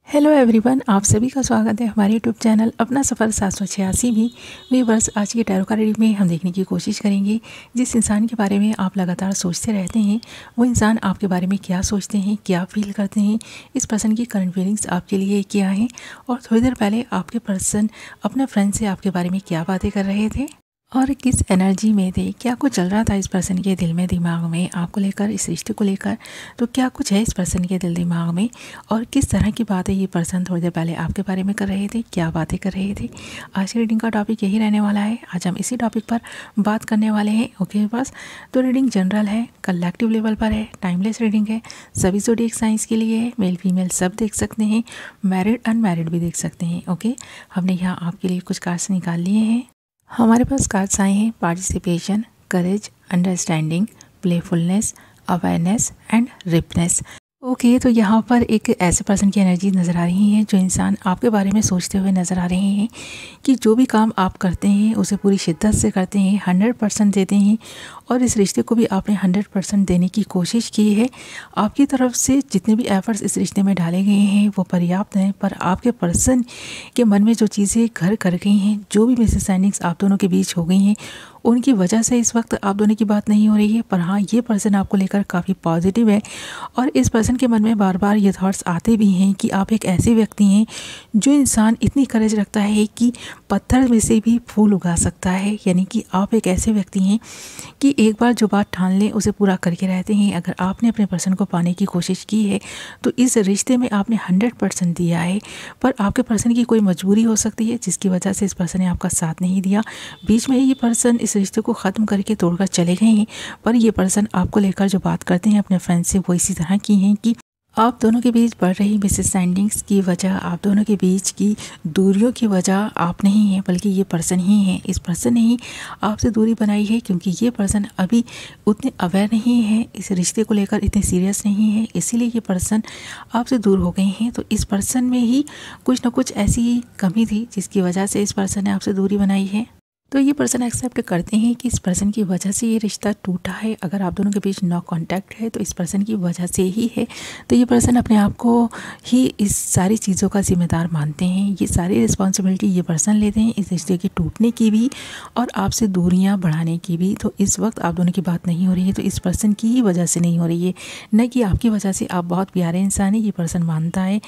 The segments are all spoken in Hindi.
हेलो एवरीवन, आप सभी का स्वागत है हमारे यूट्यूब चैनल अपना सफ़र 786 भी व्यूअर्स। आज की टैरो कार्ड रीडिंग में हम देखने की कोशिश करेंगे जिस इंसान के बारे में आप लगातार सोचते रहते हैं वो इंसान आपके बारे में क्या सोचते हैं, क्या फील करते हैं, इस पर्सन की करंट फीलिंग्स आपके लिए क्या हैं और थोड़ी देर पहले आपके पर्सन अपने फ्रेंड से आपके बारे में क्या बातें कर रहे थे और किस एनर्जी में थे, क्या कुछ चल रहा था इस पर्सन के दिल में दिमाग में आपको लेकर, इस रिश्ते को लेकर। तो क्या कुछ है इस पर्सन के दिल दिमाग में और किस तरह की बातें ये पर्सन थोड़ी देर पहले आपके बारे में कर रहे थे, क्या बातें कर रहे थे। आज की रीडिंग का टॉपिक यही रहने वाला है। आज हम इसी टॉपिक पर बात करने वाले हैं। ओके बस, तो रीडिंग जनरल है, कलेक्टिव लेवल पर है, टाइमलेस रीडिंग है, सभी ज़ोडिएक साइंस के लिए है। मेल फीमेल सब देख सकते हैं, मैरिड अनमैरिड भी देख सकते हैं। ओके, हमने यहाँ आपके लिए कुछ कार्ड्स निकाल लिए हैं। हमारे पास कार्ड्स आए हैं participation, courage, understanding, playfulness, awareness and ripeness. Okay, तो यहाँ पर एक ऐसे पर्सन की एनर्जी नज़र आ रही है जो इंसान आपके बारे में सोचते हुए नज़र आ रहे हैं कि जो भी काम आप करते हैं उसे पूरी शिद्दत से करते हैं, 100% देते हैं और इस रिश्ते को भी आपने 100% देने की कोशिश की है। आपकी तरफ से जितने भी एफर्ट्स इस रिश्ते में डाले गए हैं वो पर्याप्त हैं, पर आपके पर्सन के मन में जो चीज़ें घर कर गई हैं, जो भी मिसअंडरस्टैंडिंग्स आप दोनों के बीच हो गई हैं, उनकी वजह से इस वक्त आप दोनों की बात नहीं हो रही है। पर हाँ, ये पर्सन आपको लेकर काफ़ी पॉजिटिव है और इस पर्सन के मन में बार बार ये थॉट्स आते भी हैं कि आप एक ऐसे व्यक्ति हैं जो इंसान इतनी करेज रखता है कि पत्थर में से भी फूल उगा सकता है। यानी कि आप एक ऐसे व्यक्ति हैं कि एक बार जो बात ठान लें उसे पूरा करके रहते हैं। अगर आपने अपने पर्सन को पाने की कोशिश की है तो इस रिश्ते में आपने 100% दिया है, पर आपके पर्सन की कोई मजबूरी हो सकती है जिसकी वजह से इस पर्सन ने आपका साथ नहीं दिया। बीच में ही ये पर्सन इस रिश्ते को ख़त्म करके तोड़कर चले गए हैं। पर ये पर्सन आपको लेकर जो बात करते हैं अपने फ्रेंड से वो इसी तरह की हैं कि आप दोनों के बीच बढ़ रही मिसअंडरस्टैंडिंग्स की वजह, आप दोनों के बीच की दूरियों की वजह आप नहीं हैं बल्कि ये पर्सन ही हैं। इस पर्सन ने ही आपसे दूरी बनाई है क्योंकि ये पर्सन अभी उतने अवेयर नहीं है, इस रिश्ते को लेकर इतने सीरियस नहीं है, इसीलिए ये पर्सन आपसे दूर हो गए हैं। तो इस पर्सन में ही कुछ ना कुछ ऐसी कमी थी जिसकी वजह से इस पर्सन ने आपसे दूरी बनाई है। तो ये पर्सन एक्सेप्ट करते हैं कि इस पर्सन की वजह से ये रिश्ता टूटा है। अगर आप दोनों के बीच नो कांटेक्ट है तो इस पर्सन की वजह से ही है। तो ये पर्सन अपने आप को ही इस सारी चीज़ों का जिम्मेदार मानते हैं। ये सारी रिस्पॉन्सिबिलिटी ये पर्सन लेते हैं इस रिश्ते के टूटने की भी और आपसे दूरियां बढ़ाने की भी। तो इस वक्त आप दोनों की बात नहीं हो रही है तो इस पर्सन की ही वजह से नहीं हो रही है, न कि आपकी वजह से। आप बहुत प्यारे इंसान हैं, ये पर्सन मानता है।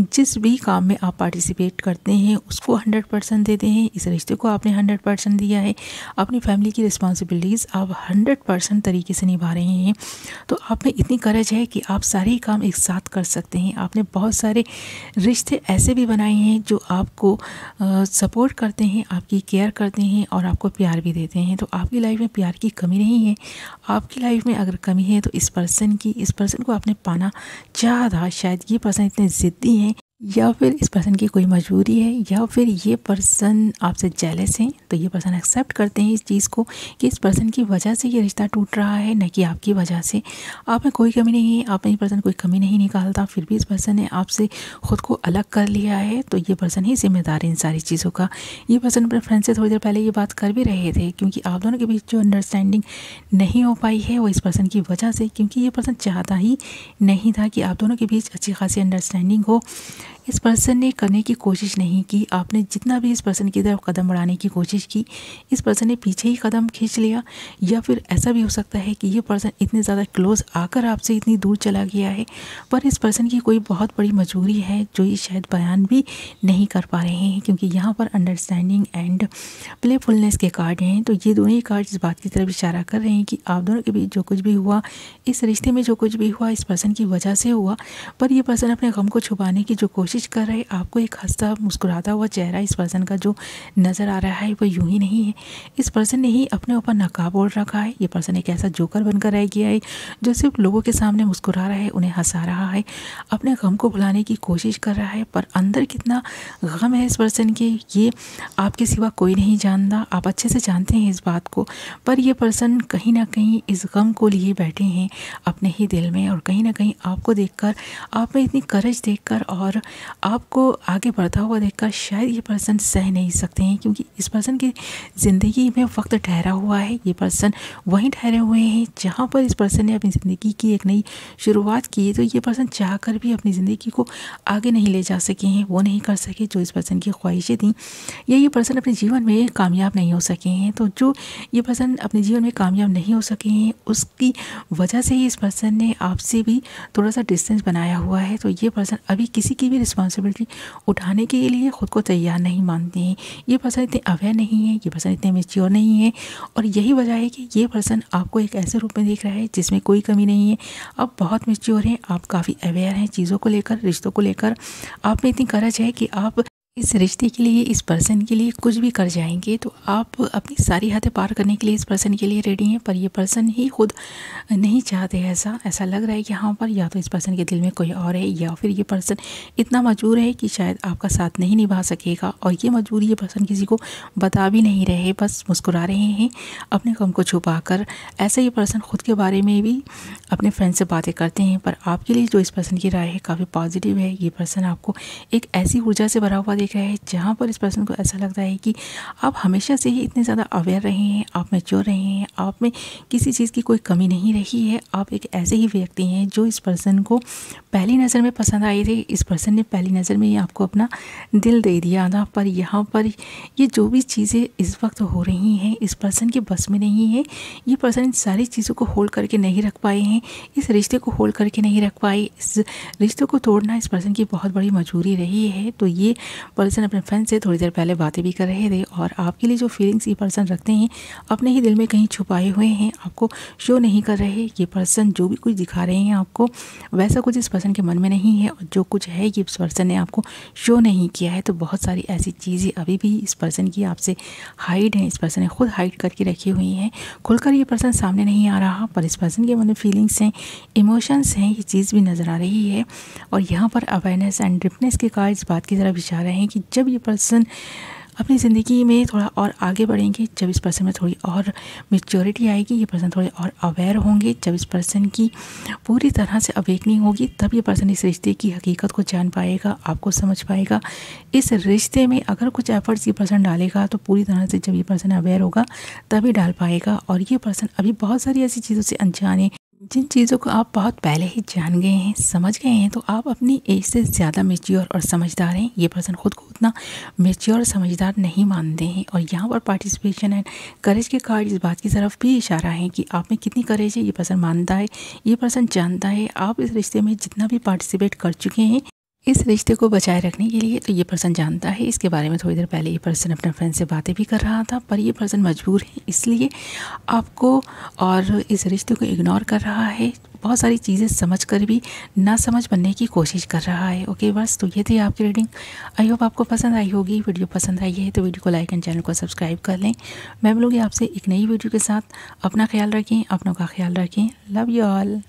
जिस भी काम में आप पार्टिसिपेट करते हैं उसको 100% देते हैं। इस रिश्ते को आपने 100% दिया है। अपनी फैमिली की रिस्पॉन्सिबिलिटीज़ आप 100% तरीके से निभा रहे हैं। तो आप में इतनी करेज है कि आप सारे ही काम एक साथ कर सकते हैं। आपने बहुत सारे रिश्ते ऐसे भी बनाए हैं जो आपको सपोर्ट करते हैं, आपकी केयर करते हैं और आपको प्यार भी देते हैं। तो आपकी लाइफ में प्यार की कमी नहीं है। आपकी लाइफ में अगर कमी है तो इस पर्सन को आपने पाना चाहा था। शायद ये पर्सन इतने ज़िद्दी हैं या फिर इस पर्सन की कोई मजबूरी है या फिर ये पर्सन आपसे जेलस हैं। तो ये पर्सन एक्सेप्ट करते हैं इस चीज़ को कि इस पर्सन की वजह से ये रिश्ता टूट रहा है, न कि आपकी वजह से। आप में कोई कमी नहीं है, आप में ये पर्सन कोई कमी नहीं निकालता, फिर भी इस पर्सन ने आपसे ख़ुद को अलग कर लिया है। तो ये पर्सन ही जिम्मेदार है इन सारी चीज़ों का। ये पर्सन अपने फ्रेंड से थोड़ी देर पहले ये बात कर भी रहे थे क्योंकि आप दोनों के बीच जो अंडरस्टैंडिंग नहीं हो पाई है वो इस पर्सन की वजह से, क्योंकि ये पर्सन चाहता ही नहीं था कि आप दोनों के बीच अच्छी खासी अंडरस्टैंडिंग हो। इस पर्सन ने करने की कोशिश नहीं की। आपने जितना भी इस पर्सन की तरफ कदम बढ़ाने की कोशिश की, इस पर्सन ने पीछे ही कदम खींच लिया। या फिर ऐसा भी हो सकता है कि ये पर्सन इतने ज़्यादा क्लोज आकर आपसे इतनी दूर चला गया है, पर इस पर्सन की कोई बहुत बड़ी मजबूरी है जो ये शायद बयान भी नहीं कर पा रहे हैं, क्योंकि यहाँ पर अंडरस्टैंडिंग एंड प्लेफुलनेस के कार्ड हैं। तो ये दोनों ही कार्ड इस बात की तरफ इशारा कर रहे हैं कि आप दोनों के बीच जो कुछ भी हुआ, इस रिश्ते में जो कुछ भी हुआ, इस पर्सन की वजह से हुआ। पर ये पर्सन अपने गम को छुपाने की जो कोशिश कर रहे। आपको एक हंसता मुस्कुराता हुआ चेहरा इस पर्सन का जो नज़र आ रहा है वो यूं ही नहीं है। इस पर्सन ने ही अपने ऊपर नकाब ओढ़ रखा है। ये पर्सन एक ऐसा जोकर बनकर रह गया है जो सिर्फ लोगों के सामने मुस्कुरा रहा है, उन्हें हंसा रहा है, अपने गम को भुलाने की कोशिश कर रहा है। पर अंदर कितना गम है इस पर्सन के, ये आपके सिवा कोई नहीं जानता। आप अच्छे से जानते हैं इस बात को, पर ये पर्सन कहीं ना कहीं इस गम को लिए बैठे हैं अपने ही दिल में। और कहीं ना कहीं आपको देखकर, आप में इतनी करेज देखकर और आपको आगे बढ़ता हुआ देखकर शायद ये पर्सन सह नहीं सकते हैं, क्योंकि इस पर्सन की ज़िंदगी में वक्त ठहरा हुआ है। ये पर्सन वहीं ठहरे हुए हैं जहाँ पर इस पर्सन ने अपनी ज़िंदगी की एक नई शुरुआत की। तो ये पर्सन चाह कर भी अपनी ज़िंदगी को आगे नहीं ले जा सके हैं, वो नहीं कर सके जो इस पर्सन की ख्वाहिशें थीं, या ये पर्सन अपने जीवन में कामयाब नहीं हो सके हैं। तो जो ये पर्सन अपने जीवन में कामयाब नहीं हो सके हैं, उसकी वजह से ही इस पर्सन ने आपसे भी थोड़ा सा डिस्टेंस बनाया हुआ है। तो ये पर्सन अभी किसी की भी रिस्पॉन्सिबिलिटी उठाने के लिए ख़ुद को तैयार नहीं मानते हैं। ये पर्सन इतने अवेयर नहीं है, ये पर्सन इतने मैच्योर नहीं है, और यही वजह है कि ये पर्सन आपको एक ऐसे रूप में देख रहा है जिसमें कोई कमी नहीं है। आप बहुत मैच्योर हैं, आप काफ़ी अवेयर हैं चीज़ों को लेकर, रिश्तों को लेकर। आप में इतनी करज है कि आप इस रिश्ते के लिए, इस पर्सन के लिए कुछ भी कर जाएंगे। तो आप अपनी सारी हदें पार करने के लिए इस पर्सन के लिए रेडी हैं, पर ये पर्सन ही खुद नहीं चाहते। ऐसा लग रहा है कि यहाँ पर या तो इस पर्सन के दिल में कोई और है, या फिर ये पर्सन इतना मजबूर है कि शायद आपका साथ नहीं निभा सकेगा। और ये मजबूरी ये पर्सन किसी को बता भी नहीं रहे, बस मुस्कुरा रहे हैं अपने गम को छुपा कर। ऐसा ये पर्सन खुद के बारे में भी अपने फ्रेंड से बातें करते हैं। पर आपके लिए जो इस पर्सन की राय है काफ़ी पॉजिटिव है। ये पर्सन आपको एक ऐसी ऊर्जा से भरा हुआ देख रहा है जहाँ पर इस पर्सन को ऐसा लगता है कि आप हमेशा से ही इतने ज़्यादा अवेयर रहे हैं, आप मैच्योर रहे हैं, आप में किसी चीज़ की कोई कमी नहीं रही है। आप एक ऐसे ही व्यक्ति हैं जो इस पर्सन को पहली नज़र में पसंद आए थे। इस पर्सन ने पहली नज़र में ही आपको अपना दिल दे दिया था। पर यहाँ पर ये जो भी चीज़ें इस वक्त हो रही हैं इस पर्सन के बस में नहीं है। ये पर्सन इन सारी चीज़ों को होल्ड करके नहीं रख पाए हैं, इस रिश्ते को होल्ड करके नहीं रख पाए। इस रिश्ते को तोड़ना इस पर्सन की बहुत बड़ी मजबूरी रही है। तो ये पर्सन अपने फ्रेंड से थोड़ी देर पहले बातें भी कर रहे थे, और आपके लिए जो फीलिंग्स ये पर्सन रखते हैं अपने ही दिल में कहीं छुपाए हुए हैं, आपको शो नहीं कर रहे। ये पर्सन जो भी कुछ दिखा रहे हैं आपको, वैसा कुछ इस पर्सन के मन में नहीं है, और जो कुछ है ये इस पर्सन ने आपको शो नहीं किया है। तो बहुत सारी ऐसी चीज़ें अभी भी इस पर्सन की आपसे हाइड हैं, इस पर्सन ने खुद हाइड करके रखी हुई हैं। खुलकर ये पर्सन सामने नहीं आ रहा, पर इस पर्सन के मन में फीलिंग्स हैं, इमोशंस हैं, ये चीज़ भी नज़र आ रही है। और यहाँ पर अवेयरनेस एंड डीपनेस के कार्ड इस बात की तरफ इशारा है कि जब ये पर्सन अपनी ज़िंदगी में थोड़ा और आगे बढ़ेंगे, जब इस पर्सन में थोड़ी और मैच्योरिटी आएगी, ये पर्सन थोड़े और अवेयर होंगे, जब इस पर्सन की पूरी तरह से अवेकनिंग होगी, तब ये पर्सन इस रिश्ते की हकीकत को जान पाएगा, आपको समझ पाएगा। इस रिश्ते में अगर कुछ एफर्ट्स ये पर्सन डालेगा तो पूरी तरह से जब ये पर्सन अवेयर होगा तभी डाल पाएगा। और ये पर्सन अभी बहुत सारी ऐसी चीज़ों से अनजान है जिन चीज़ों को आप बहुत पहले ही जान गए हैं, समझ गए हैं। तो आप अपनी एज से ज़्यादा मैच्योर और समझदार हैं। ये पर्सन खुद को उतना मैच्योर और समझदार नहीं मानते हैं। और यहाँ पर पार्टिसिपेशन एंड करेज के कार्ड इस बात की तरफ भी इशारा है कि आप में कितनी करेज है ये पर्सन मानता है, ये पर्सन जानता है। आप इस रिश्ते में जितना भी पार्टिसिपेट कर चुके हैं इस रिश्ते को बचाए रखने के लिए, तो ये पर्सन जानता है। इसके बारे में थोड़ी देर पहले ये पर्सन अपने फ्रेंड से बातें भी कर रहा था, पर ये पर्सन मजबूर है इसलिए आपको और इस रिश्ते को इग्नोर कर रहा है। बहुत सारी चीज़ें समझ कर भी ना समझ बनने की कोशिश कर रहा है। ओके, बस तो ये थी आपकी रीडिंग। आई होप आपको पसंद आई होगी। वीडियो पसंद आई है तो वीडियो को लाइक एंड चैनल को सब्सक्राइब कर लें। मैं मिलूँगी आपसे एक नई वीडियो के साथ। अपना ख्याल रखें, अपनों का ख्याल रखें। Love you all.